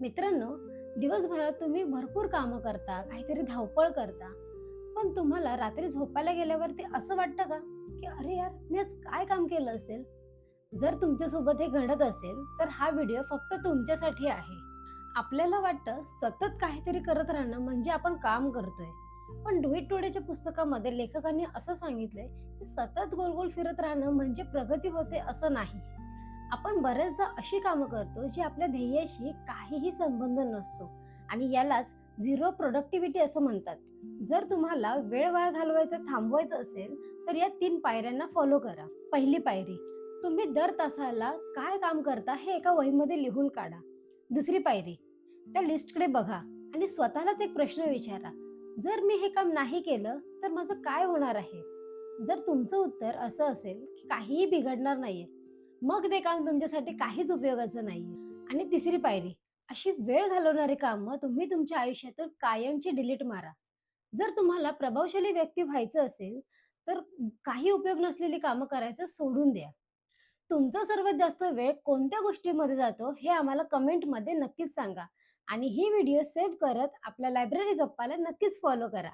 मित्रांनो, दिवसभरात तुम्ही भरपूर कामं करता, काहीतरी धावपळ करता. पण तुम्हाला रात्री झोपायला गेल्यावरती असं वाटतं का, की "अरे यार, मी आज काय काम केलं असेल?" जर तुमच्यासोबत हे घडत असेल, तर हा व्हिडिओ फक्त तुमच्यासाठी आहे. आपल्याला वाटतं सतत काहीतरी करत राहणं म्हणजे आपण काम करतोय. पण डू इट टुडेच्या पुस्तकामध्ये लेखकांनी असं सांगितलंय, की सतत गोल-गोल फिरत राहणं म्हणजे प्रगती होते असं नाही. आपण बऱ्याचदा अशी कामं करतो जी आपल्या ध्येयाशी काहीही संबंध नसतो आणि यालाच झिरो प्रोडक्टिव्हिटी असं म्हणतात. जर तुम्हाला वेळ वाया घालवायचा थांबवायचं असेल, तर या 3 पायऱ्यांना फॉलो करा. पहिली पायरी, तुम्ही दर तासाला काय काम करता हे एका वहीमध्ये लिहून काढा. दुसरी पायरी, त्या लिस्टकडे बघा आणि स्वतःलाच एक प्रश्न विचारा, जर मी हे काम नाही केलं तर माझं काय होणार आहे? जर तुमचं उत्तर असं असेल की काहीही बिघडणार नाहीये, मग ते काम तुमच्यासाठी काहीच उपयोगाचं नाहीये. आणि तिसरी पायरी, अशी वेळ घालवणारी कामं तुम्ही तुमच्या आयुष्यातून कायमची डिलीट मारा. जर तुम्हाला प्रभावशाली व्यक्ती व्हायचं असेल, तर काही उपयोग नसलेली कामं करायचं सोडून द्या. तुमचा सर्वात जास्त वेळ कोणत्या गोष्टीमध्ये जातो हे आम्हाला कमेंटमध्ये नक्कीच सांगा. आणि ही व्हिडिओ सेव्ह करत आपल्या लायब्ररी गप्पाला नक्कीच फॉलो करा.